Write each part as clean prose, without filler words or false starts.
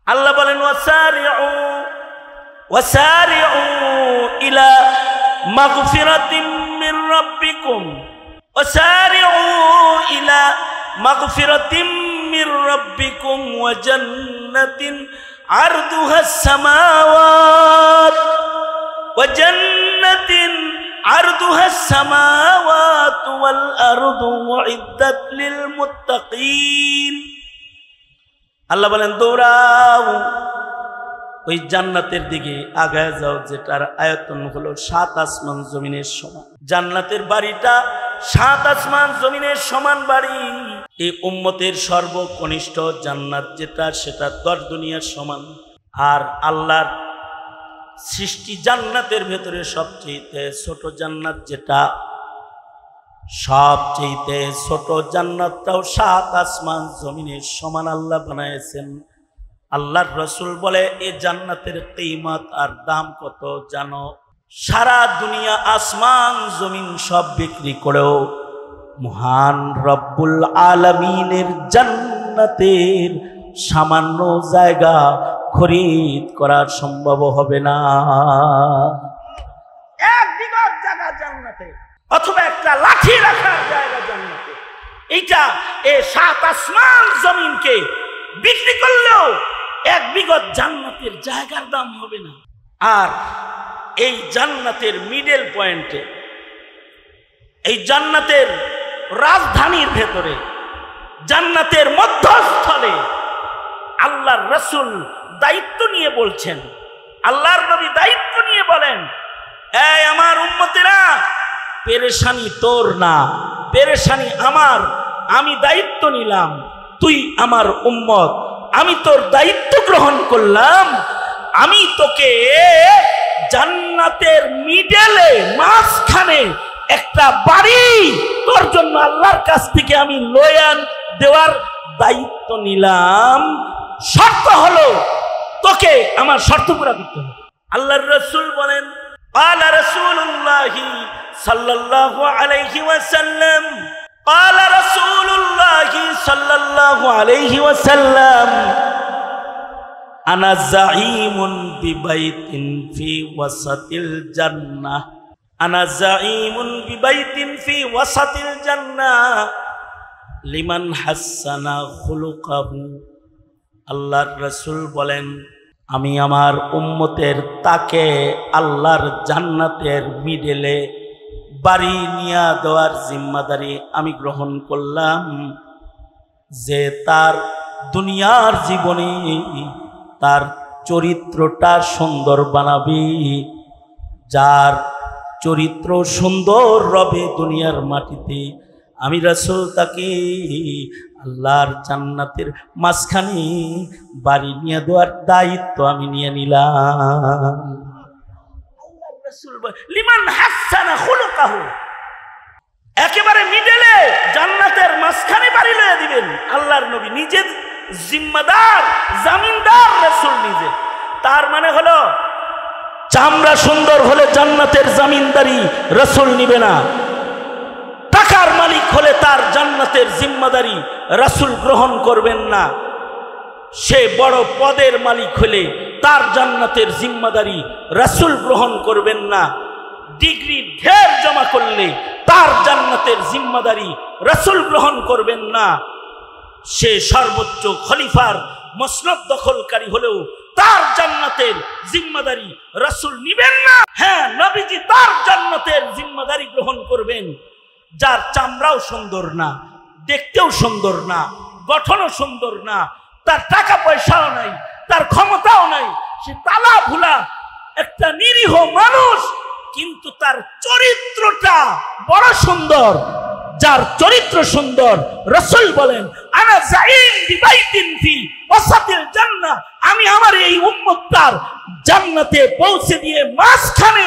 আল্লাহ বলেন ওয়াসারিউ ওয়াসারিউ ইলা মাগফিরাতিম মির রাব্বিকুম ওয়াসারিউ ইলা মাগফিরাতিম মির রাব্বিকুম ওয়া জান্নাতিন আরদুহাস সামাওয়াত ওয়া জান্নাতিন আরদুহাস সামাওয়াত ওয়াল আরদু উইদ্দাত লিল মুত্তাকিন। আল্লাহ বলেন দৌড়াও ওই জান্নাতের দিকে আগায় যাও যেটার আয়তন হলো ৭ আসমান জমিনের সমান। জান্নাতের বাড়িটা ৭ আসমান জমিনের সমান বাড়ি। এই উম্মতের সর্বকনিষ্ঠ জান্নাত যেটা সেটা ১০ দুনিয়ার সমান। আর আল্লাহর সৃষ্টি জান্নাতের ভেতরে সবচেয়ে ছোট জান্নাত যেটা, সবচেয়ে ছোট জান্নাতটাও ৭ আসমান জমিনের সমান আল্লাহ বানাইছেন। আল্লাহর রাসূল বলে এই জান্নাতের কিমত আর দাম কত জানো? সারা দুনিয়া আসমান জমিন সব বিক্রি করেও মহান রব্বুল আলামিনের জান্নাতের সামান্য জায়গা খরিদ করা সম্ভব হবে না। এক বিঘত জায়গা জান্নাতে অথবা একটা লাঠি রাখার জায়গা জান্নাতে, এইটা এই ৭ আসমান জমিনকে বিক্রি করলেও এক বিঘত জান্নাতের জায়গার দাম হবে না। আর এই জান্নাতের মিডল পয়েন্টে, এই জান্নাতের রাজধানীর ভেতরে, জান্নাতের মধ্যস্থলে আল্লাহর রাসূল দায়িত্ব নিয়ে বলছেন, আল্লাহর নবী দায়িত্ব নিয়ে বলেন, এই আমার উম্মতেরা, পেরেশানি তোর না, পেরেশানি আমার। আমি দায়িত্ব নিলাম, তুই আমার উম্মত, আমি তোর দায়িত্ব গ্রহণ করলাম। আমি তোকে জান্নাতের মিডলে মাঝখানে একটা বাড়ি তোর জন্য আল্লাহর কাছ থেকে আমি লয়ান দেওয়ার দায়িত্ব নিলাম। শর্ত হলো তোকে আমার শর্ত পুরা করতে হবে। আল্লাহর রাসূল বলেন, ক্বালা রাসূলুল্লাহি সাল্লাল্লাহু আলাইহি ওয়াসাল্লাম, ক্বালা রাসূলুল্লাহি সাল্লাল্লাহু আলাইহি ওয়াসাল্লাম, আনা যাঈমুন বিবাইতিন ফি ওয়াসাতিল জান্নাহ, আনা যাঈমুন বিবাইতিন ফি ওয়াসাতিল জান্নাহ লিমান হাসানা খুলুকাহু। আল্লাহর রাসূল বলেন, আমি আমার উম্মতের তাকে আল্লাহর জান্নাতের মিডলে বাড়ি নিয়ে দেওয়ার জিম্মাদারি আমি গ্রহণ করলাম। যে তার দুনিয়ার জীবনে তার চরিত্রটা সুন্দর বানাবি, যার চরিত্র সুন্দর রবে দুনিয়ার মাটিতে, আমি রাসূল তাকে আল্লাহর জান্নাতের মাঝখানে বাড়ি নিয়ে দেওয়ার দায়িত্ব আমি নিয়ে নিলাম। আল্লাহর রাসূল লিমান হাসানা খুলুকাহু, একেবারে মিডলে জান্নাতের মাঝখানে বাড়ি লয়ে দিবেন। আল্লাহর নবী নিজে জিম্মাদার, জামিনদার রাসূল নিজে। তার মানে হলো চামড়া সুন্দর হলে জান্নাতের জামিনদারি রাসূল নিবে না, টাকার মালিক হলে তার জান্নাতের জিম্মাদারি রাসূল গ্রহণ করবেন না, সে বড় পদের মালিক হলে তার জান্নাতের জিম্মাদারি রাসূল গ্রহণ করবেন না, ডিগ্রি ঢের জমা করলে তার জান্নাতের জিম্মাদারি রাসূল গ্রহণ করবেন না, সে সর্বোচ্চ খলিফার মসনদ দখলকারী হলেও তার জান্নাতের জিম্মাদারি রাসূল নিবেন না। হ্যাঁ, নবীজি তার জান্নাতের জিম্মাদারি গ্রহণ করবেন যার চামড়াও সুন্দর না, দেখতেও সুন্দর না, গঠনও সুন্দর না, তার টাকা পয়সাও নাই, তার ক্ষমতাও নাই, সে তালা ভুলা একটা নিরীহ মানুষ, কিন্তু তার চরিত্রটা বড় সুন্দর। যার চরিত্র সুন্দর, রাসূল বলেন, আনা যাঈম বিবাইতিন ফি ওয়াসাতিল জান্নাহ, আমি আমার এই উম্মতটার জান্নাতে পৌঁছে দিয়ে মাঝখানে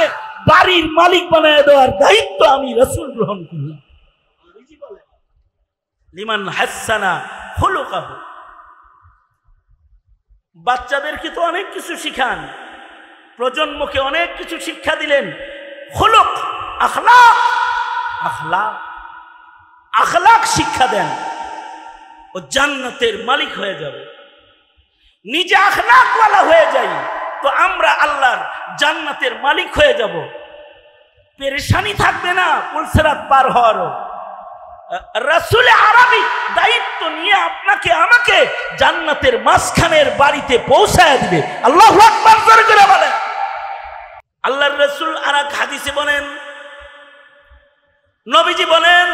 বাড়ির মালিক বানায় দেওয়ার দায়িত্ব আমি রাসূল গ্রহণ করলাম। লিমান হাসানা খুলুকাহু। বাচ্চাদেরকে তো অনেক কিছু শিখান, প্রজন্মকে অনেক কিছু শিক্ষা দিলেন, খুলুক, আখলাক, আখলাক, আখলাক শিক্ষা দেন, ও জান্নাতের মালিক হয়ে যাবে। নিজে আখলাকওয়ালা হয়ে যাই, তো আমরা আল্লাহর জান্নাতের মালিক হয়ে যাব। পেরেশানি থাকবে না পুলসিরাত পার হওয়ারও। রাসূল আরবি দায়িত্ব নিয়ে আপনাকে আমাকে জান্নাতের মাঝখানের বাড়িতে পৌঁছায় দিবে। আল্লাহু আকবার জোরে করে বলেন। আল্লাহর রাসূল আর এক হাদিসে বলেন, নবীজি বলেন,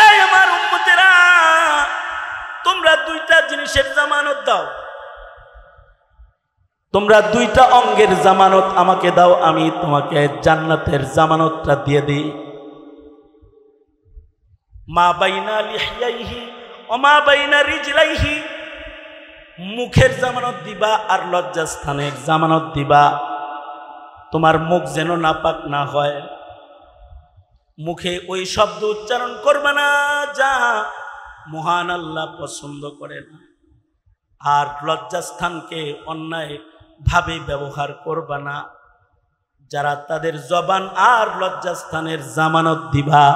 এই আমার উম্মতেরা, তোমরা দুইটা জিনিসের জামানত দাও, তোমরা দুইটা অঙ্গের জামানত আমাকে দাও, আমি তোমাকে জান্নাতের জামানতটা দিয়ে দিই। মা বাইনা লিহইয়াইহি ওয়া মা বাইনা রিজলাইহি, মুখের জামানত দিবা আর লজ্জাস্থানের জামানত দিবা। তোমার মুখ যেন নাপাক না হয়, মুখে ওই শব্দ উচ্চারণ করবে না যা মহান আল্লাহ পছন্দ করে না। আর লজ্জাস্থানকে অন্যায় ভাবে ব্যবহার করবা না। যারা তাদের জবান আর লজ্জাস্থানের জামানত দিবা,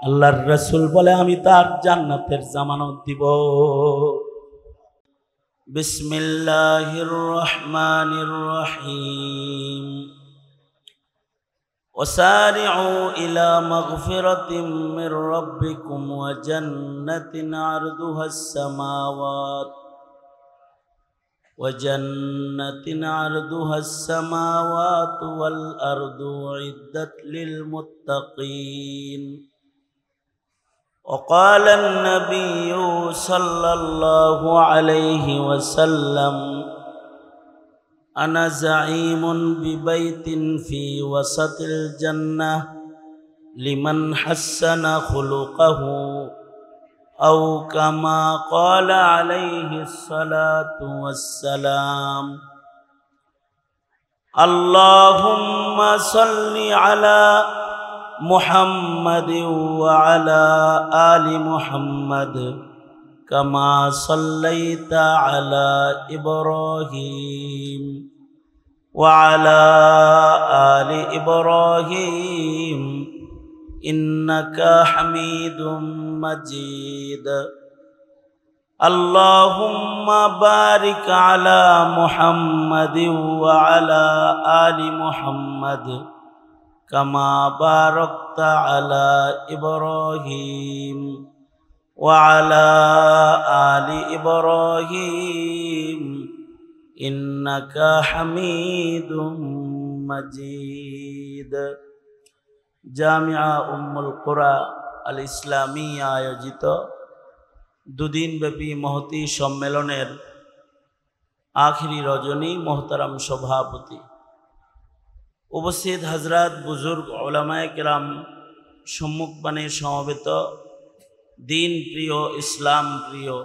আল্লাহর রাসূল বলে আমি তার জান্নাতের জামানত দিব। বিসমিল্লাহির রহমানির রহিম। وسارعوا إلى مغفرة من ربكم وجنة عرضها السماوات والأرض أعدت للمتقين. وقال النبي صلى الله عليه وسلم أنا زعيم ببيت في وسط الجنة لمن حسن خلقه أو كما قال عليه الصلاة والسلام. اللهم صل على محمد وعلى آل محمد كما صليت على إبراهيم وعلى آل إبراهيم إنك حميد مجيد. اللهم بارك على محمد وعلى آل محمد كما باركت على إبراهيم وعلى آل إبراهيم إنك حميد مجيد. জামিয়া উম্মুল কুরা আল ইসলামিয়া আয়োজিত দুদিনব্যাপী মহতী সম্মেলনের আখিরি রজনী, মোহতারাম সভাপতি, উপস্থিত হজরত বুজুর্গ উলামায়ে কেরাম, সম্মুখপানে সমবেত দিন প্রিয়, ইসলাম প্রিয়,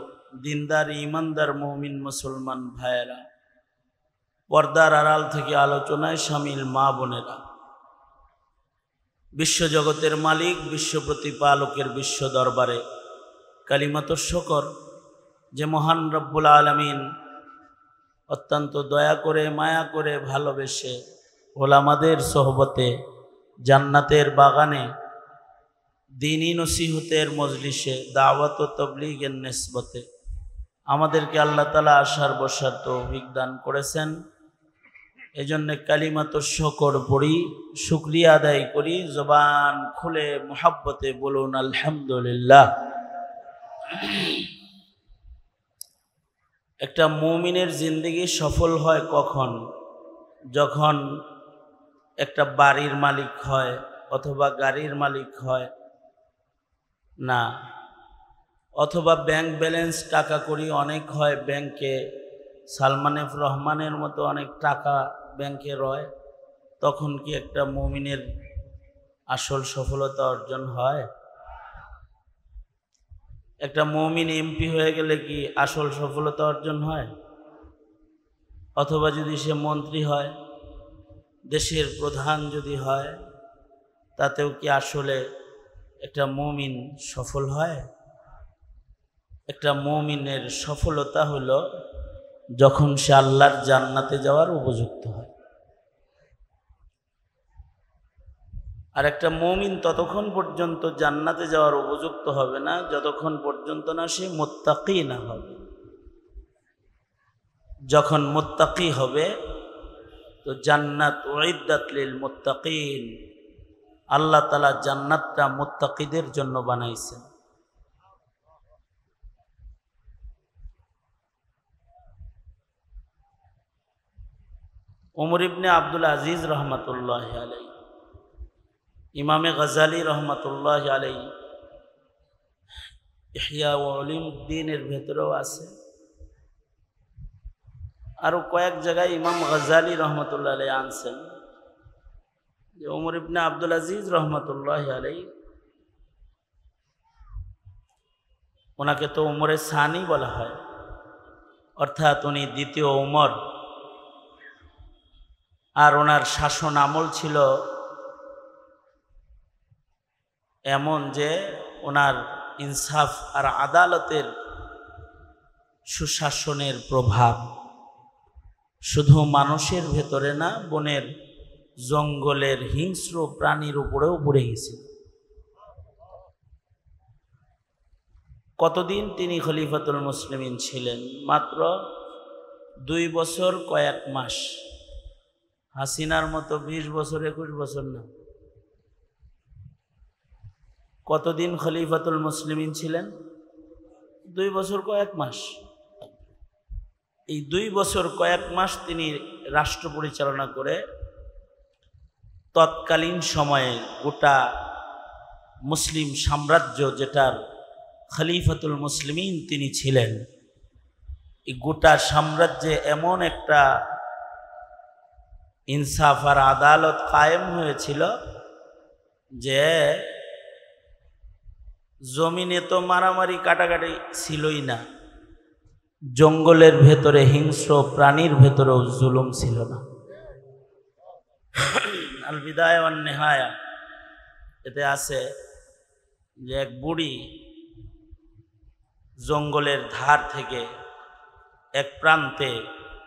দিনদার ইমানদার মুমিন মুসলমান ভাইয়েরা, পর্দার আড়াল থেকে আলোচনায় শামিল মা বোনেরা, বিশ্বজগতের মালিক, বিশ্ব প্রতিপালকের বিশ্ব দরবারে কালিমাত শকর যে মহান রব্বুল আলামিন অত্যন্ত দয়া করে, মায়া করে, ভালোবেসে ওলামাদের সোহবতে, জান্নাতের বাগানে, দ্বীনী নসিহতের মজলিসে, দাওয়াত ও তাবলীগের নিসবতে আমাদেরকে আল্লাহ তাআলা আসার বসার তৌফিক দান করেছেন। এজন্য কালিমাত শকর পড়ি, শুকরিয়া আদায় করি, জবান খুলে মুহাব্বতে বলুন আলহামদুলিল্লাহ। একটা মুমিনের জিন্দেগি সফল হয় কখন? যখন একটা বাড়ির মালিক হয় অথবা গাড়ির মালিক হয় না, অথবা ব্যাংক ব্যালেন্স টাকা করি অনেক হয় ব্যাংকে, সালমান এফ রহমানের মতো অনেক টাকা ব্যাংকে রয়, তখন কি একটা মুমিনের আসল সফলতা অর্জন হয়? একটা মুমিন এমপি হয়ে গেলে কি আসল সফলতা অর্জন হয়? অথবা যদি সে মন্ত্রী হয়, দেশের প্রধান যদি হয়, তাতেও কি আসলে একটা মুমিন সফল হয়? একটা মুমিনের সফলতা হলো যখন সে আল্লাহর জান্নাতে যাওয়ার উপযুক্ত হয়। আর একটা মুমিন ততক্ষণ পর্যন্ত জান্নাতে যাওয়ার উপযুক্ত হবে না যতক্ষণ পর্যন্ত না সে মুত্তাকি না হবে। যখন মুত্তাকি হবে তো জান্নাত উইদ্দাত লিল মুত্তাকিন, আল্লাহ তাআলা জান্নাতটা মুত্তাকিদের জন্য বানাইছেন। ওমর ইবনে আব্দুল আজিজ রহমাতুল্লাহি আলাইহি, ইমামে গজালি রহমাতুল্লাহি আলাইহি ইহয়া উলুমুদ্দিনের ভেতরেও আছে, আরো কয়েক জায়গায় ইমাম গজালি রহমাতুল্লাহি আলাইহি আনছেন যে ওমর ইবনে আব্দুল আজিজ রহমাতুল্লাহি আলাইহি, ওনাকে তো ওমরে সানি বলা হয়, অর্থাৎ উনি দ্বিতীয় ওমর। আর ওনার শাসন আমল ছিল এমন যে ওনার ইনসাফ আর আদালতের সুশাসনের প্রভাব শুধু মানুষের ভেতরে না, বনের জঙ্গলের হিংস্র প্রাণীর উপরেও পড়ে গেছে। কতদিন তিনি খলিফাতুল মুসলিমিন ছিলেন? মাত্র 2 বছর কয়েক মাস। হাসিনার মতো 20 বছর 21 বছর না। কতদিন খলিফাতুল মুসলিমিন ছিলেন? 2 বছর কয়েক মাস। এই 2 বছর কয়েক মাস তিনি রাষ্ট্র পরিচালনা করে তৎকালীন সময়ে গোটা মুসলিম সাম্রাজ্য যেটার খলিফাতুল মুসলিমিন তিনি ছিলেন, এই গোটা সাম্রাজ্যে এমন একটা ইনসাফ আর আদালত কায়েম হয়েছিল যে জমিনে তো মারামারি কাটাকাটি ছিলই না, জঙ্গলের ভেতরে হিংস্র প্রাণীর ভেতরেও জুলুম ছিল না। আল বিদায়া ওয়ান নিহায়া এতে আছে যে এক বুড়ি জঙ্গলের ধার থেকে এক প্রান্তে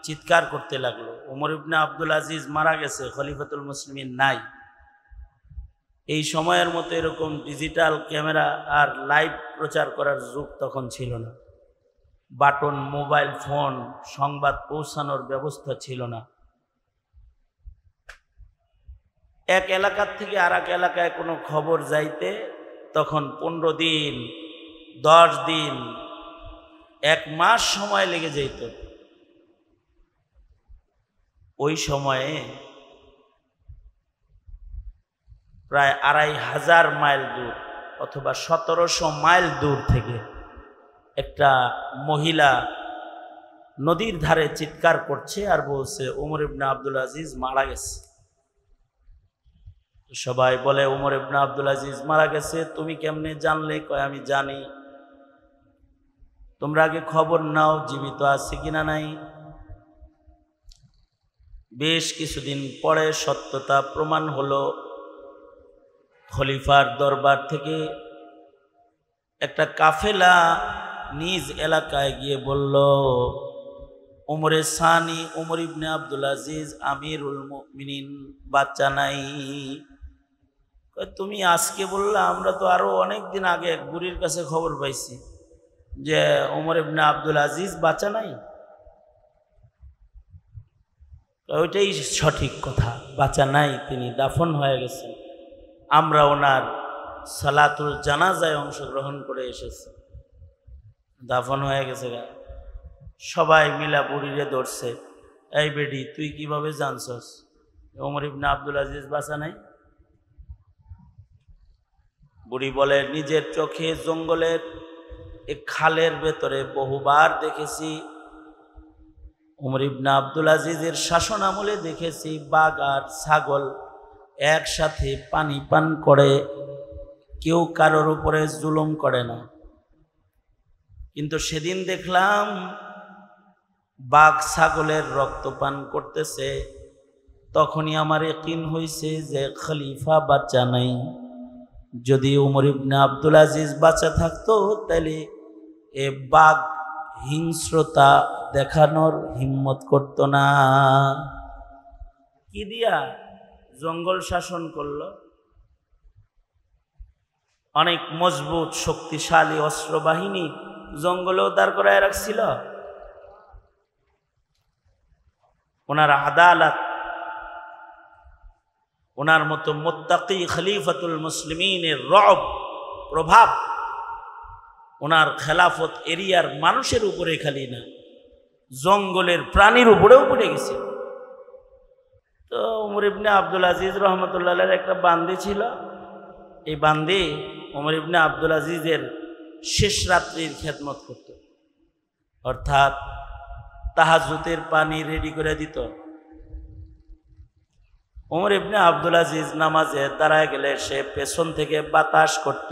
চিৎকার করতে লাগলো, ওমর ইবনে আব্দুল আজিজ মারা গেছে, খলিফাতুল মুসলিমিন নাই। এই সময়ের মতো এরকম ডিজিটাল ক্যামেরা আর লাইভ প্রচার করার যুগ তখন ছিল না, বাটন মোবাইল ফোন সংবাদ পৌঁছানোর ব্যবস্থা ছিল না। এক এলাকার থেকে আর এক এলাকায় কোনো খবর যাইতে তখন 15 দিন 10 দিন 1 মাস সময় লেগে যেত। ওই সময়ে প্রায় 2500 মাইল দূর অথবা 1700 মাইল দূর থেকে একটা মহিলা নদীর ধারে চিৎকার করছে আর বলছে ওমর ইবনে আব্দুল আজিজ মারা গেছে। সবাই বলে ওমর ইবনে আব্দুল আজিজ মারা গেছে, তুমি কেমনে জানলে? কয় আমি জানি। তোমরা আগে খবর নাও জীবিত আছে কিনা নাই। বেশ কিছুদিন পরে সত্যতা প্রমাণ হলো। খলিফার দরবার থেকে একটা কাফেলা নিজ এলাকায় গিয়ে বলল, ওমরে সানি ওমর ইবনে আব্দুল আজিজ আমিরুল মুমিনিন বাচ্চা নাই। তুমি আজকে বললা, আমরা তো আরো অনেক দিন আগে এক বুড়ির কাছে খবর পাইছি যে ওমর ইবনে আব্দুল আজিজ বাচ্চা নাই। ওইটাই সঠিক কথা, বাচ্চা নাই, তিনি দাফন হয়ে গেছেন। আমরা ওনার সালাতুল জানাজায় অংশগ্রহণ করে এসেছি, দাফন হয়ে গেছে। সবাই মিলা বুড়িরে ধরছে, এই বেডি তুই কিভাবে জানছস ওমর ইবনে আব্দুল আজিজ বাঁচা নাই? বুড়ি বলে, নিজের চোখে জঙ্গলের এক খালের ভেতরে বহুবার দেখেছি, ওমর ইবনে আব্দুল আজিজের শাসন আমলে দেখেছি বাঘ আর ছাগল একসাথে পানি পান করে, কেউ কারোর উপরে জুলুম করে না। কিন্তু সেদিন দেখলাম বাঘ ছাগলের রক্ত পান করতেছে, তখনই আমার ইয়াকিন হয়েছে যে খলিফা বাচ্চা নাই। যদি ওমর ইবনে আব্দুল আজিজ বাচ্চা থাকতো তাহলে এ বাঘ হিংস্রতা দেখানোর হিম্মত করত না। কি দিয়া জঙ্গল শাসন করলো? অনেক মজবুত শক্তিশালী অস্ত্র বাহিনী জঙ্গলেও দাঁড় করায় রাখছিল। ওনার আদালত, ওনার মতো মুত্তাকি খলিফাতুল মুসলিমিনের রব প্রভাব ওনার খেলাফত এরিয়ার মানুষের উপরে খালি না, জঙ্গলের প্রাণীর উপরেও পড়ে গেছে। তো ওমর ইবনে আব্দুল আজিজ রহমতুল্লাহ আলাইহির একটা বান্দি ছিল। এই বান্দি ওমর ইবনে আব্দুল আজিজের শেষ রাত্রির খেদমত করত, অর্থাৎ তাহাজ্জুদের পানি রেডি করে দিত। ওমর ইবনে আব্দুল আজিজ নামাজে দাঁড়ায় গেলে সে পেছন থেকে বাতাস করত,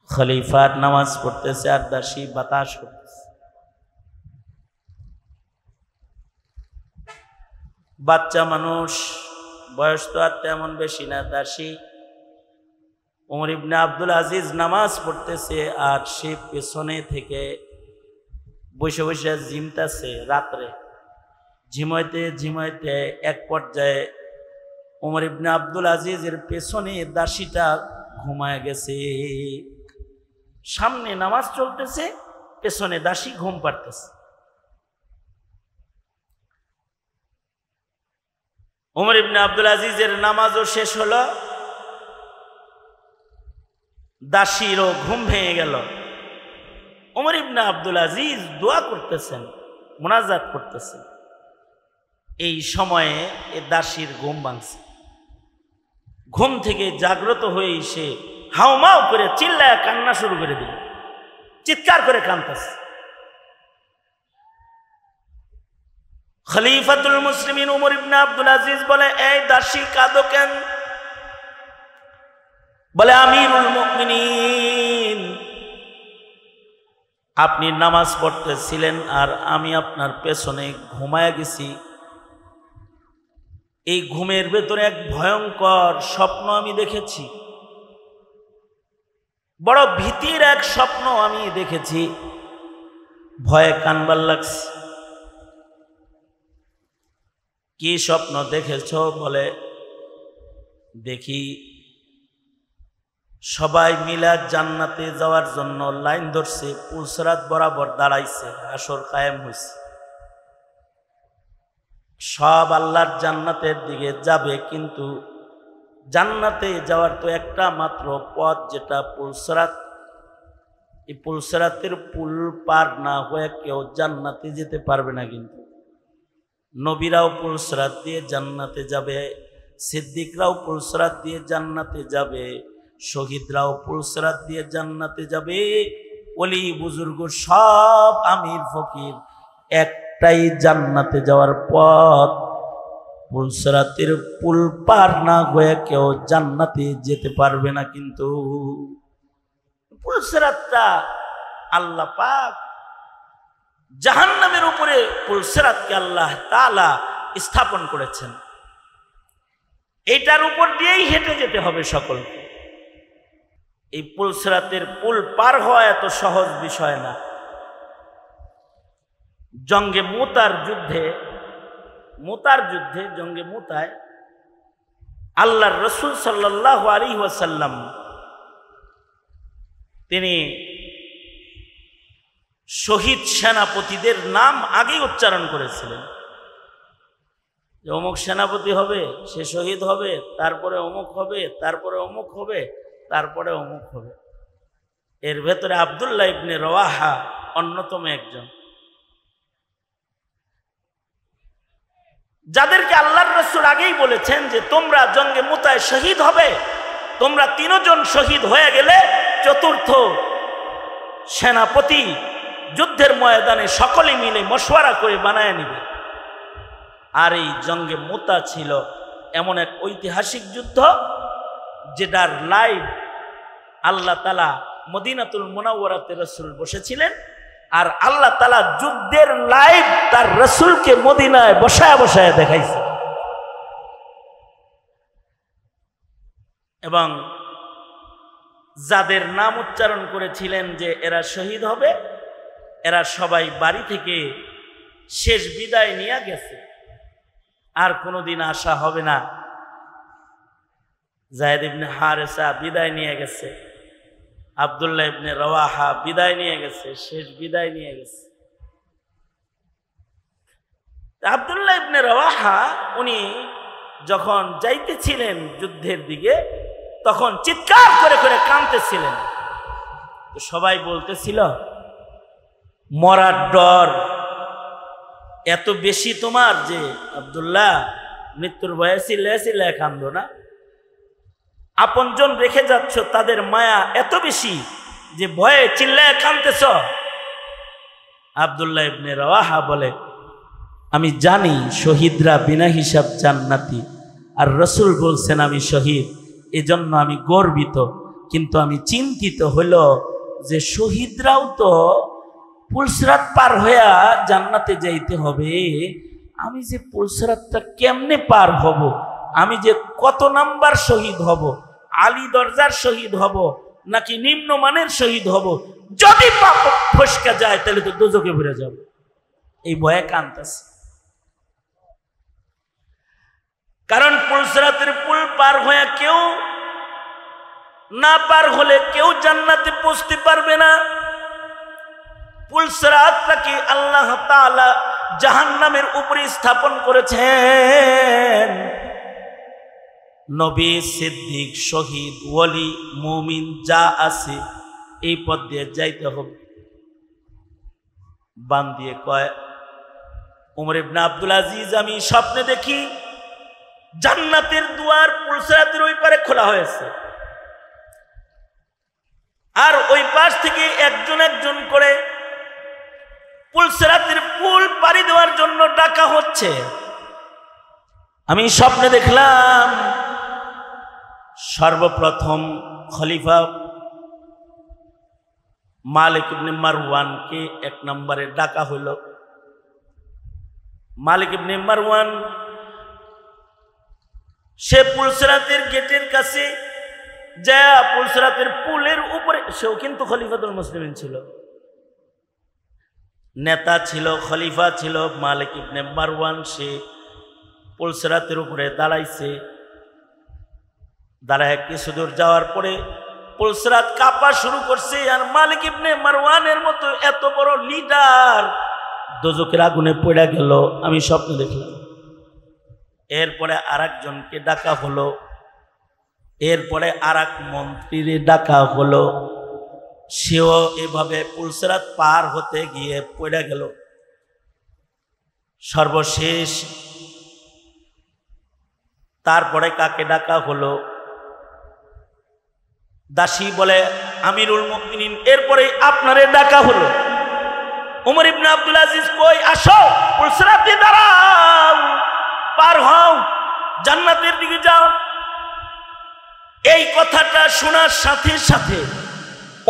খলিফার নামাজ পড়তেছে আর দাসী বাতাস করতেছে। বাচ্চা মানুষ, বয়স তো আর তেমন বেশি না, দাসী। ওমর ইবনে আব্দুল আজিজ নামাজ পড়তেছে আর সে পেছনে থেকে বসে বসে ঝিমতাছে। রাত্রে ঝিমাইতে ঝিমাইতে এক পর্যায়ে ওমর ইবনে আব্দুল আজিজের পেছনে দাসীটা ঘুমায় গেছে। সামনে নামাজ চলতেছে, পেছনে দাসী ঘুম পাড়তেছে। ওমর ইবনে আব্দুল আজিজের নামাজও শেষ হলো, দাসীরও ঘুম ভেঙে গেল। ওমর ইবনে আব্দুল আজিজ দোয়া করতেছেন, মুনাজাত করতেছেন। এই সময়ে এ দাসীর ঘুম ভাঙছে। ঘুম থেকে জাগ্রত হয়ে সে হাউমাউ করে চিল্লায় কান্না শুরু করে দিল, চিৎকার করে কাঁদতেছে। খলিফাতুল মুসলিমিন ওমর ইবনে আব্দুল আজিজ বলে, এই দাসী কাঁদো কেন? বলে, আমিরুল মুমিনিন, আপনি নামাজ পড়তেছিলেন আর আমি আপনার পেছনে ঘুমায় গেছি। এই ঘুমের ভেতরে এক ভয়ঙ্কর স্বপ্ন আমি দেখেছি, বড় ভীতির এক স্বপ্ন আমি দেখেছি, ভয়ে কানবার লাগছে। কি স্বপ্ন দেখেছ? বলে, দেখি সবাই মিলা জান্নাতে যাওয়ার জন্য লাইন ধরছে, পুলসরাত বরাবর দাঁড়াইছে, আসর কায়েম হয়েছে। সব আল্লাহর জান্নাতের দিকে যাবে, কিন্তু জান্নাতে যাওয়ার তো একটা মাত্র পথ, যেটা পুলসরাত। এই পুলসরাতের পুল পার না হয়ে কেউ জান্নাতে যেতে পারবে না। কিন্তু নবীরাও পুলসরাত দিয়ে জান্নাতে যাবে, সিদ্দিকরাও পুলসরাত দিয়ে জান্নাতে যাবে, শহীদরাও পুলসরাত দিয়ে জান্নাতে যাবে। ওলি বুজুর্গ সব আমির ফকির একটাই জান্নাতে যাওয়ার পথ। পুলসরাতের পুল পার না হয়ে কেউ জান্নাতে যেতে পারবে না। কিন্তু পুলসরাতটা আল্লাহ পাক জাহান্নামের উপরে পুলসরাতকে আল্লাহ তাআলা স্থাপন করেছেন। এটার উপর দিয়েই হেঁটে যেতে হবে সকলকে। এই পুলসরাতের পুল পার হওয়া এত সহজ বিষয় না। জঙ্গে মুতার যুদ্ধে জঙ্গে মুতায় আল্লাহর রাসূল সাল্লাল্লাহু আলাইহি ওয়াসাল্লাম তিনি শহীদ সেনাপতিদের নাম আগেই উচ্চারণ করেছিলেন যে অমুক সেনাপতি হবে, সে শহীদ হবে, তারপরে অমুক হবে, তারপরে অমুক হবে, তারপরে অমুক হবে। এর ভেতরে আব্দুল্লাহ ইবনে রওয়াহা অন্যতম একজন, যাদেরকে আল্লাহর রাসূল আগেই বলেছেন যে তোমরা জঙ্গে মুতায় শহীদ হবে। তোমরা তিনজন শহীদ হয়ে গেলে চতুর্থ সেনাপতি যুদ্ধের ময়দানে সকলে মিলে মশওয়ারা করে বানায় নিবে। আর এই জঙ্গে মুতা ছিল এমন এক ঐতিহাসিক যুদ্ধ যেটার লাইভ আল্লাহ তাআলা মদিনাতুল মুনাওয়ারাতে রাসূল বসেছিলেন, আর আল্লাহ তাআলা যুদ্ধের লাইভ তার রাসূলকে মদিনায় বসায় বসায় দেখাইছে। এবং যাদের নাম উচ্চারণ করেছিলেন যে এরা শহীদ হবে, এরা সবাই বাড়ি থেকে শেষ বিদায় নিয়ে গেছে, আর কোনোদিন আসা হবে না। যায়েদ ইবনে হারেসা বিদায় নিয়ে গেছে, আব্দুল্লাহ ইবনে রওয়াহা বিদায় নিয়ে গেছে, শেষ বিদায় নিয়ে গেছে। আব্দুল্লাহ ইবনে রাওয়াহা উনি যখন যাইতেছিলেন যুদ্ধের দিকে তখন চিৎকার করে করে কাঁদতেছিলেন। সবাই বলতেছিল মরার ডর এত বেশি তোমার যে আব্দুল্লাহ মৃত্যুর ভয়ে চিল্লায় কান্দো না, আপনজন রেখে যাচ্ছ তাদের মায়া এত বেশি যে ভয়ে চিল্লায় কাঁদতেছ। আব্দুল্লাহ ইবনে রাওয়াহা বলে আমি জানি শহীদরা বিনা হিসাব জান্নাতি, আর রসুল বলছেন আমি শহীদ, এজন্য আমি গর্বিত, কিন্তু আমি চিন্তিত হইল যে শহীদরাও তো পুলসরাত পার হইয়া জান্নাতে যাইতে হবে, আমি যে পুলসরাতটা কেমনে পার হব, আমি যে কত নাম্বার শহীদ হব, আলী দরজার শহীদ হব নাকি নিম্নমানের শহীদ হব, যদি পাপ ফসকা যায় তাহলে তো দোজখে ভরে যাব। এই ভয়ে কাঁদতেছে, কারণ পুলসরাতের পুল পার হয়ে কেউ না পার হলে কেউ জান্নাতে পৌঁছতে পারবে না। পুলসরাতটাকে আল্লাহ তাআলা জাহান্নামের উপরে স্থাপন করেছেন। নবী, সিদ্দিক, শহীদ, ওলি, মুমিন যা আছে এই পথ দিয়ে যাইতে হবে। বান দিয়ে কয় ওমর ইবনে আব্দুল আজিজ আমি স্বপ্নে দেখি জান্নাতের দুয়ার পুলসরাতের ওই পারে খোলা হয়েছে, আর ওই পাশ থেকে একজন একজন করে পুলসরাতের পুল পাড়ি দেওয়ার জন্য ডাকা হচ্ছে। আমি স্বপ্নে দেখলাম সর্বপ্রথম খলিফা মালিক ইবনে মারওয়ানকে এক নম্বরে ডাকা হইল। মালিক ইবনে মারওয়ান সে পুলসরাতের গেটের কাছে যা পুলসরাতের পুলের উপরে, সেও কিন্তু খলিফাতুল মুসলিমিন ছিল, নেতা ছিল, খলিফা ছিল মালিক ইবনে মারওয়ান। সে পুলসরাতের উপরে দাঁড়াইছে, দাঁড়ায় কিছু দূর যাওয়ার পরে পুলসরাত কাঁপা শুরু করছে, আর মালিক ইবনে মারওয়ানের মতো এত বড় লিডার দোজখের আগুনে পড়ে গেল। আমি স্বপ্ন দেখলাম। এরপরে আরেকজনকে ডাকা হলো, এরপরে আরেক মন্ত্রীরে ডাকা হলো, সেও এভাবে পুলসরাত পার হতে গিয়ে পড়ে গেল। সর্বশেষ তারপরে কাকে ডাকা হলো? দাসী বলে আমিরুল মুমিনিন, এরপরে আপনারে ডাকা হলো। ওমর ইবনে আব্দুল আজিজ কই, আসো পুলসরাতে দাঁড়াও, পার হও, জান্নাতের দিকে যাও। এই কথাটা শোনার সাথে সাথে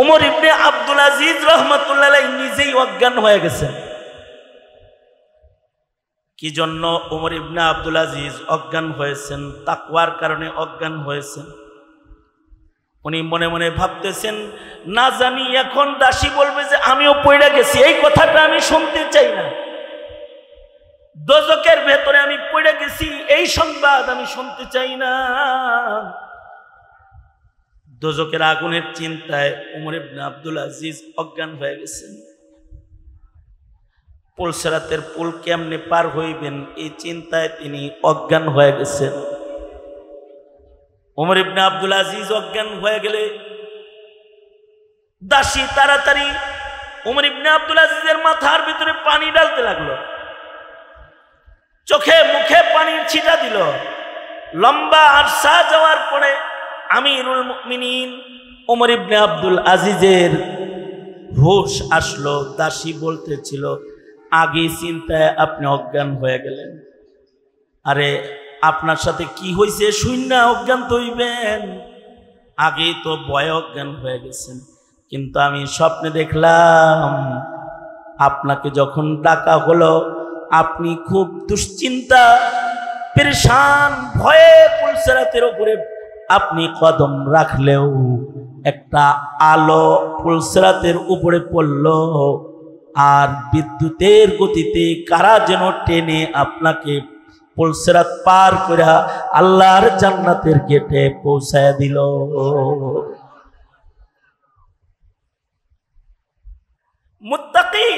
ওমর ইবনে আব্দুল আজিজ রাহমাতুল্লাহ আলাইহি নিজেই অজ্ঞান হয়ে গেছেন। কি জন্য ওমর ইবনে আব্দুল আজিজ অজ্ঞান হয়েছেন? তাকওয়ার কারণে অজ্ঞান হয়েছেন। উনি মনে মনে ভাবতেছেন, না জানি এখন দাসী বলবে যে আমিও পড়ে গেছি, এই কথাটা আমি শুনতে চাই না। দোজখের ভেতরে আমি পড়ে গেছি এই সংবাদ আমি শুনতে চাই না। দোজখের আগুনের চিন্তায় ওমর ইবনে আব্দুল আজিজ অজ্ঞান হয়ে গেছেন। পুলসরাতের পুল কেমনে পার হইবেন এই চিন্তায় তিনি অজ্ঞান হয়ে গেছেন। ওমর ইবনে আব্দুল আজিজ অজ্ঞান হয়ে গেলে দাসী তাড়াতাড়ি ওমর ইবনে আব্দুল আজিজের মাথার ভিতরে পানি ঢালতে লাগলো, চোখে মুখে পানির ছিটা দিল। লম্বা আরসা যাওয়ার পরে আমিরুল মুমিনিন ওমর ইবনে আব্দুল আজিজের হুশ আসলো। দাসী বলতেছিল, আগে চিন্তায় আপনি অজ্ঞান হয়ে গেলেন। আরে আপনার সাথে কি হয়েছে শূন্য অজ্ঞান তো হইবেন, আগে তো ভয়ে অজ্ঞান হয়ে গেছেন। কিন্তু আমি স্বপ্নে দেখলাম আপনাকে যখন ডাকা হলো আপনি খুব দুশ্চিন্তা পেরেশান ভয়ে পুলসরাতের উপরে আপনি কদম রাখলেও একটা আলো পুলসরাতের উপরে পড়ল, আর বিদ্যুতের গতিতে কারা যেন টেনে আপনাকে পুলসরাত পার করে আল্লাহর জান্নাতের গেটে পৌঁছায় দিল। মুত্তাকি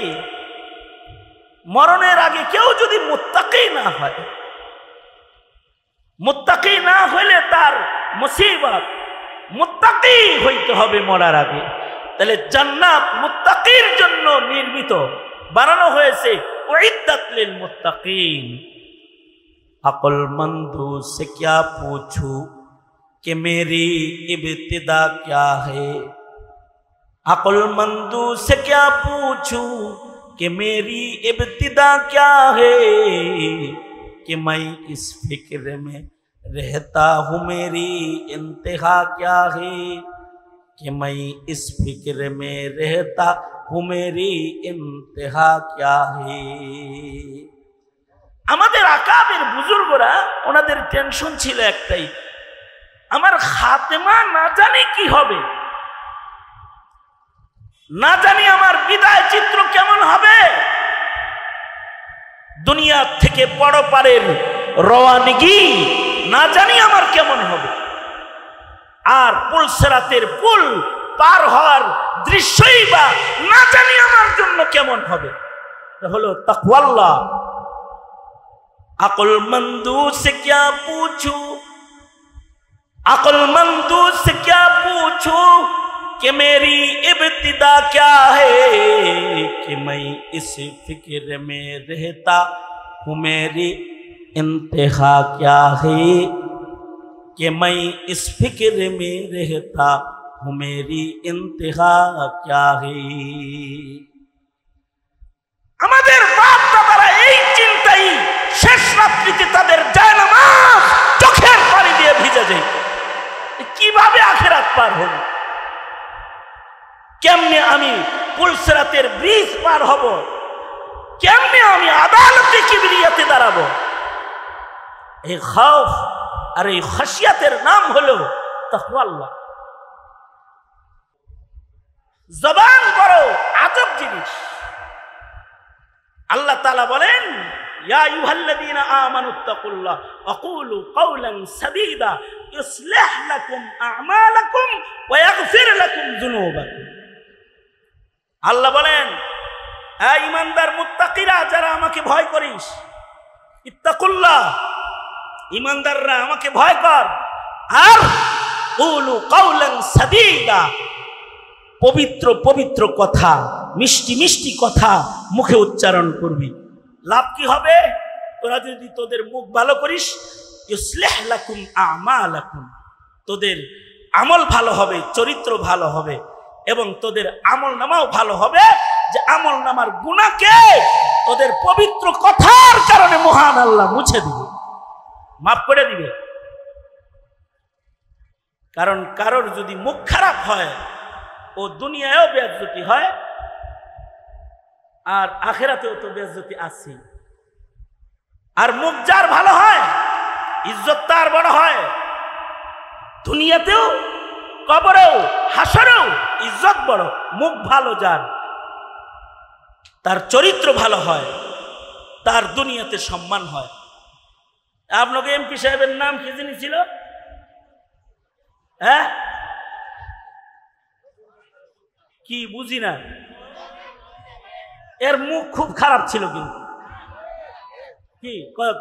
মরণের আগে কেউ যদি মুত্তাকি না হয়, মুত্তাকি না হইলে তার মুসিবত। মুত্তাকি হইতে হবে মরার আগে। তাহলে জান্নাত মুত্তাকির জন্য নির্মিত, বানানো হয়েছে। উইদ্দাত লিল মুত্তাকিন। अक्लमंदों से क्या पूछूं कि मेरी इब्तिदा क्या है। अक्लमंदों से क्या पूछूं कि मेरी इब्तिदा क्या है। कि मैं इस फिक्र में रहता हूँ मेरी इंतहा क्या है। कि मैं इस फिक्र में रहता हूँ मेरी इंतहा क्या है। আমাদের আকাবের বুজুর্গরা ওনাদের টেনশন ছিল একটাই, আমার খাতেমা না জানি কি হবে, না জানি আমার বিদায় চিত্র কেমন হবে। দুনিয়া থেকে পরপারের রওয়ানগি না জানি আমার কেমন হবে। আর পুলসিরাতের পুল পার হওয়ার দৃশ্যই বা না জানি আমার জন্য কেমন হবে। এটা হলো তাকওয়াল্লাহ। अक्लमंदों से क्या पूछूं, अक्लमंदों से क्या पूछूं कि मेरी इब्तिदा क्या है। कि मैं इस फिक्र में रहता हूँ मेरी इंतहा क्या है। कि मैं इस फिक्र में रहता हूँ मेरी इंतहा क्या है। আমাদের বাপ দাদারা এই চিন্তাই শেষ রাত্রিতে তাদের জায়নামাজ চোখের পানি দিয়ে ভিজে যায়। কিভাবে আখিরাত পার হব, কেমনে আমি পুলসিরাতের ব্রিজ পার হব, কেমনে আমি আদালতে কিবরিয়াতে দাঁড়াবো। এই খৌফ আর এই খাশিয়াতের নাম হলো তাকওয়াল্লাহ। জবান বড় আজব জিনিস। আল্লাহ তাআলা বলেন, ইয়া আইয়ুহাল্লাযীনা আমানুত্তাকুল্লাহ ওয়া কুলু কাওলান সাদীদা ইউসলিহ লাকুম আ'মালাকুম ওয়া ইয়াগফির লাকুম যুনুবাকুম। আল্লাহ বলেন, হে ঈমানদার মুত্তাকিরা, যারা আমাকে ভয় করিস, ইত্তাকুল্লাহ, ঈমানদাররা আমাকে ভয় কর। আর কুলু কাওলান সাদীদা, পবিত্র পবিত্র কথা, মিষ্টি মিষ্টি কথা মুখে উচ্চারণ করবি। লাভ কি হবে? তোরা যদি তোদের মুখ ভালো করিস, ইউসলিহ লাকুম আমালাকুম, তোদের আমল ভালো হবে, চরিত্র ভালো হবে, এবং তোদের আমল নামাও ভালো হবে। যে আমল নামার গুনাহকে তোদের পবিত্র কথার কারণে মহান আল্লাহ মুছে দিবে, মাফ করে দিবে। কারণ কারোর যদি মুখ খারাপ হয়, ও দুনিয়ায়ও বেইজ্জতি হয়, আর আখিরাতেও তো বেইজ্জতি আছে। আর মুখ যার ভালো হয়, ইজ্জত তার বড় হয়। দুনিয়াতেও, কবরেও, হাসরেও ইজ্জত বড়। মুখ ভালো যার, তার চরিত্র ভালো হয়, তার দুনিয়াতে সম্মান হয়। আপনাকে এমপি সাহেবের নাম কি জানি ছিল? হ্যাঁ, কি বুঝি না। এর মুখ খুব খারাপ ছিল, কিন্তু কি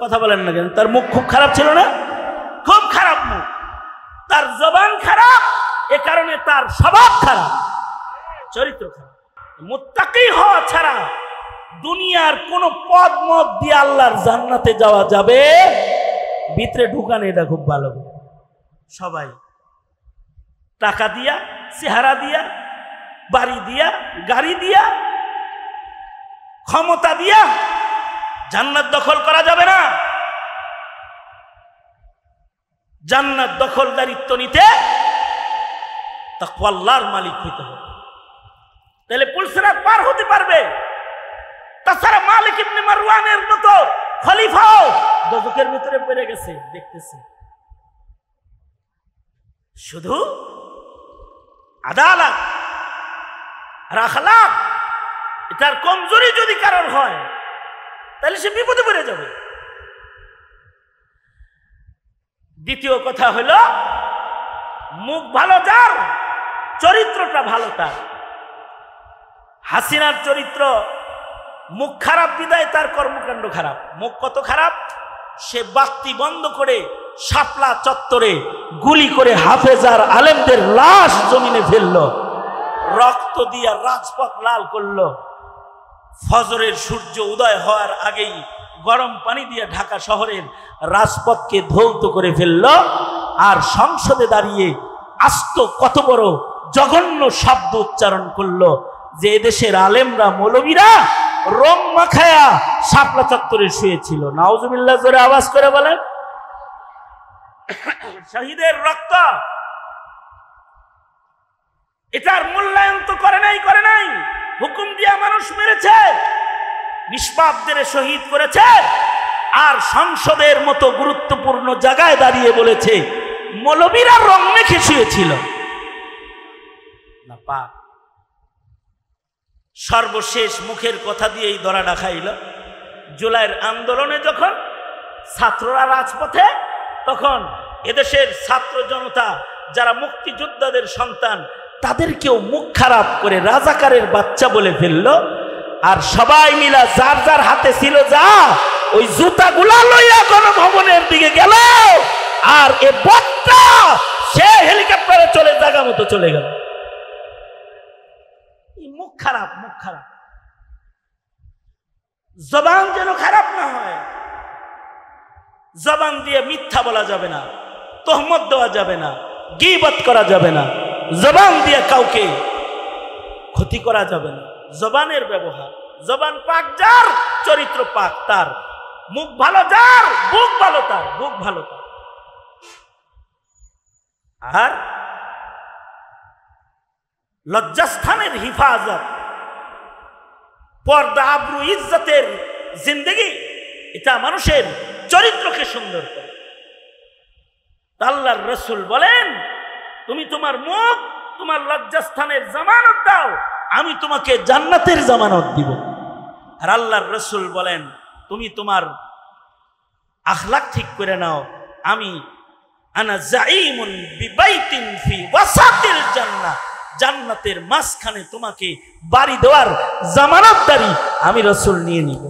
কথা বলেন না কেন? তার মুখ খুব খারাপ ছিল না? খুব খারাপ মুখ, তার জবান খারাপ, এ কারণে তার স্বভাব খারাপ, চরিত্র খারাপ। মুত্তাকি হওয়া ছাড়া দুনিয়ার কোন পদ মত দিয়ে আল্লাহর জান্নাতে যাওয়া যাবে? ভিতরে ঢুকানো, এটা খুব ভালো। সবাই টাকা দিয়া, চেহারা দিয়া, বাড়ি দিয়া, গাড়ি দিয়া, ক্ষমতা দিয়া জান্নাত দখল করা যাবে না। জান্নাত দখলদারিত্ব নিতে তাকওয়াল্লাহর মালিক হইতে হবে, তাহলে পুলসিরাত পার হতে পারবে। তাছাড়া মালিক ইবনে মারওয়ানের মতো খলিফাও দোজখের ভিতরে পড়ে গেছে, দেখতেছে। শুধু আদালত আর আখলাক, এটার কমজোরি যদি কারণ হয়, তাহলে সে বিপদে পড়ে যাবে। দ্বিতীয় কথা হলো, মুখ ভালো যার, চরিত্রটা ভালো তার। হাসিনার চরিত্র মুখ খারাপ বিদায় তার কর্মকাণ্ড খারাপ। মুখ কত খারাপ, সে বাতি বন্ধ করে শাপলা চত্বরে গুলি করে হাফেজার আলেমদের লাশ জমিনে ফেললো, রক্ত দিয়ে রাজপথ লাল করলো। ফজরের সূর্য উদয় হওয়ার আগেই গরম পানি দিয়ে ঢাকা শহরের রাজপথকে ধৌত করে ফেললো। আর সংসদে দাঁড়িয়ে আস্ত কত বড় জঘন্য শব্দ উচ্চারণ করলো যে এদেশের আলেমরা মৌলবীরা রং মাখায়া শাপলা চত্বরে শুয়েছিল। নাউজুবিল্লাহ, জোরে আওয়াজ করে বলেন। শহীদের রক্ত, এটার মূল্যায়ন তো করে নাই। হুকুম দিয়া মানুষ মেরেছে, নিষ্পাপদের শহীদ করেছে, আর সংসদের মতো গুরুত্বপূর্ণ জায়গায় দাঁড়িয়ে বলেছে মৌলবীরা রং মেখে শুয়েছিল। না পাক। সর্বশেষ মুখের কথা দিয়েই ধরা খাইল। জুলাইয়ের আন্দোলনে যখন ছাত্ররা রাজপথে, তখন এদেশের ছাত্র জনতা যারা মুক্তিযোদ্ধাদের সন্তান তাদেরকেও মুখ খারাপ করে রাজাকারের বাচ্চা বলে ফেলল। আর সবাই মিলা যার যার হাতে ছিল যা ওই জুতাগুলা লইয়া গণভবনের দিকে গেল। আর এ বটটা সে হেলিকপ্টারে চলে জায়গা মতো চলে গেল। মুখ খারাপ, মুখ খারাপ। জবান যেন খারাপ না হয়। জবান দিয়ে মিথ্যা বলা যাবে না, তহমত দেওয়া যাবে না, গীবত করা যাবে না, জবান দিয়ে কাউকে ক্ষতি করা যাবে না। জবানের ব্যবহার, জবান পাক যার চরিত্র পাক তার, মুখ ভালো যার বুক ভালো তার, বুক ভালো তার। আর লজ্জাস্থানের হিফাজত, পর্দা, আবরু, ইজ্জতের জিন্দেগি, এটা মানুষের চরিত্রকে সুন্দর করে। আল্লাহর রাসূল বলেন, তুমি তোমার মুখ, তোমার লজ্জাস্থানের জামানত দাও, আমি তোমাকে জান্নাতের জামানত দিব। আর আল্লাহর রাসূল বলেন, তুমি তোমার আখলাক ঠিক করে নাও, আমি আনা জাঈমুন বিবাইতিন ফি ওয়াসাতিল জান্নাহ, জান্নাতের মাঝখানে তোমাকে বাড়ি দেওয়ার জামানতদারি আমি রাসূল নিয়ে নিব।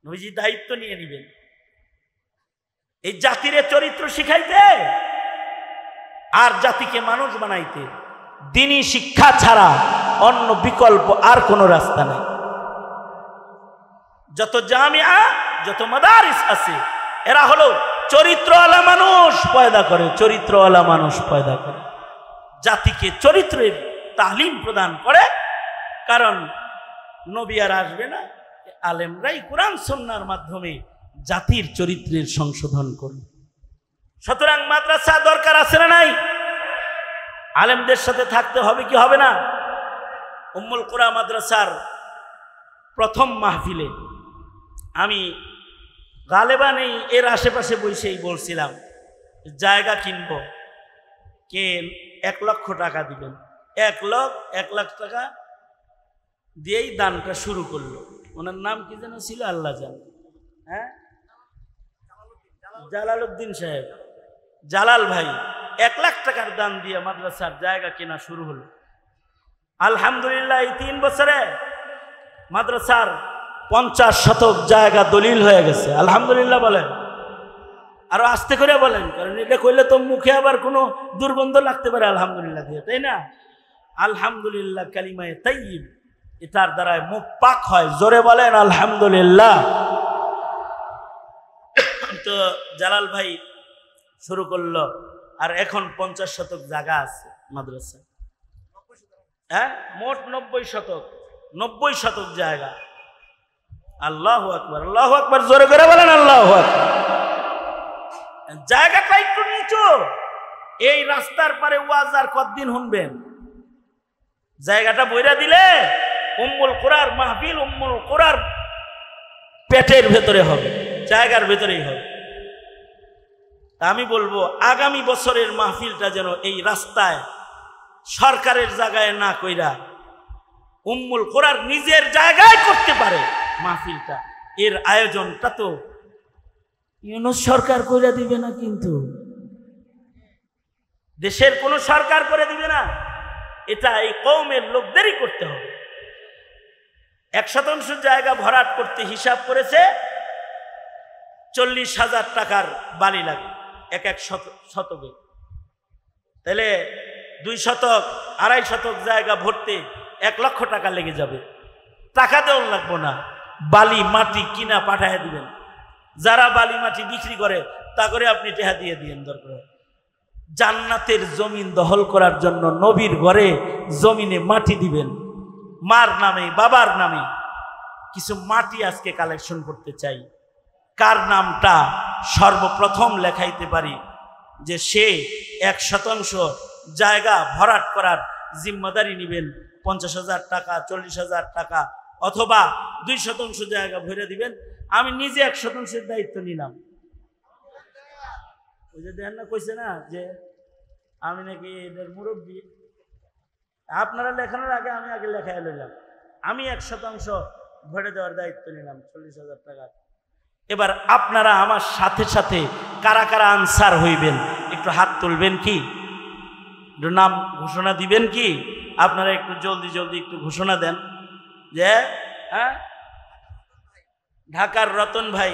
নবীজি দায়িত্ব নিয়ে নেবেন এই জাতির চরিত্র শিখাইতে আর জাতিকে মানুষ বানাইতে। দ্বীনি শিক্ষা ছাড়া অন্য বিকল্প আর কোনো রাস্তা নাই। যত জামিয়া, যত মাদারিস আছে, এরা হলো চরিত্রওয়ালা মানুষ পয়দা করে, চরিত্রওয়ালা মানুষ পয়দা করে, জাতিকে চরিত্রের তালিম প্রদান করে। কারণ নবী আর আসবে না, আলেমরাই কোরআন সুন্নাহর মাধ্যমে জাতির চরিত্রের সংশোধন করবে। সুতরাং মাদ্রাসা দরকার আছে না নাই? আলেমদের সাথে থাকতে হবে কি হবে না? উম্মুল কুরা মাদ্রাসার প্রথম মাহফিলে আমি গালেবান এর আশেপাশে বসেই বলছিলাম জায়গা কিনব, কে 1 লক্ষ টাকা দিবেন। 1 লাখ টাকা দিয়েই দানটা শুরু করলো। ওনার নাম কি যেন ছিল, আল্লাহ জানে। হ্যাঁ, জালালউদ্দিন সাহেব, জালাল ভাই 1 লাখ টাকার দান দিয়ে মাদ্রাসার জায়গা কেনা শুরু হলো। আলহামদুলিল্লাহ এই 3 বছরে মাদ্রাসার 50 শতক জায়গা দলিল হয়ে গেছে। আলহামদুলিল্লাহ বলেন, আরো আস্তে করে বলেন, কারণ এটা কইলে তো মুখে আবার কোনো দুর্গন্ধ লাগতে পারে আলহামদুলিল্লাহ দিয়ে, তাই না? আলহামদুলিল্লাহ কালিমায়ে তাইয়্যিব, এটার দ্বারাই মুখ পাক হয়। জোরে বলেন আলহামদুলিল্লাহ। তো জালাল ভাই শুরু করলো, আর এখন 50 শতক জায়গা আছে মাদ্রাসা। হ্যাঁ, মোট 90 শতক জায়গা। আল্লাহু আকবার, আল্লাহু আকবার, জোরে করে বলেন আল্লাহু আকবার। জায়গাটা একটু নিচু, এই রাস্তার পারে ওয়াজ আর কতদিন শুনবেন? জায়গাটা বইরা দিলে উম্মুল কুরার মাহফিল উম্মুল কুরার পেটের ভেতরে হবে, জায়গার ভেতরেই হবে। আমি বলবো আগামী বছরের মাহফিলটা যেন এই রাস্তায় সরকারের জায়গায় না কইরা উম্মুল কুরার নিজের জায়গায় করতে পারে মাহফিলটা। এর আয়োজনটা তো ইউনূস সরকার কইরা দিবে না, কিন্তু দেশের কোন সরকার করে দিবে না, এটা এই কওমের লোকদেরই করতে হবে। 1% জায়গা ভরাট করতে হিসাব করেছে 40,000 টাকার বালি লাগে এক শতকে। তাহলে 2 শতক 2.5 শতক জায়গা ভরতে 1 লক্ষ টাকা লেগে যাবে। টাকা দেওয়া লাগবো না, বালি মাটি কিনা পাঠায় দিবেন। যারা বালি মাটি বিক্রি করে তা করে আপনি টেহা দিয়ে দিয়েন দরকার। জান্নাতের জমিন দখল করার জন্য নবীর ঘরে জমিনে মাটি দিবেন, মার নামে বাবার নামে। কিছু মাটি আজকে কালেকশন করতে চাই। কার নামটা সর্বপ্রথম লেখাইতে পারি যে সে 1% জায়গা ভরাট করার জিম্মাদারি নেবেন, 50,000 টাকা 40,000 টাকা, অথবা 2% জায়গা ভরে দিবেন। আমি নিজে 1% দায়িত্ব নিলাম। ওই যে দেন না কইছে না যে আমি নাকি এদের মুরব্বী, আপনারা লেখানোর আগে আমি আগে লেখায় লইলাম। আমি 1% ভরে দেওয়ার দায়িত্ব নিলাম 40,000 টাকা। এবার আপনারা আমার সাথে সাথে কারা কারা আনসার হইবেন একটু হাত তুলবেন কি, একটু নাম ঘোষণা দিবেন কি? আপনারা একটু জলদি জলদি একটু ঘোষণা দেন যে হ্যাঁ, ঢাকার রতন ভাই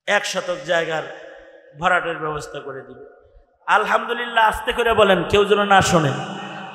1 শতক জায়গার ভরাটের ব্যবস্থা করে দিবে। আলহামদুলিল্লাহ, আস্তে করে বলেন, কেউ যেন না শোনে।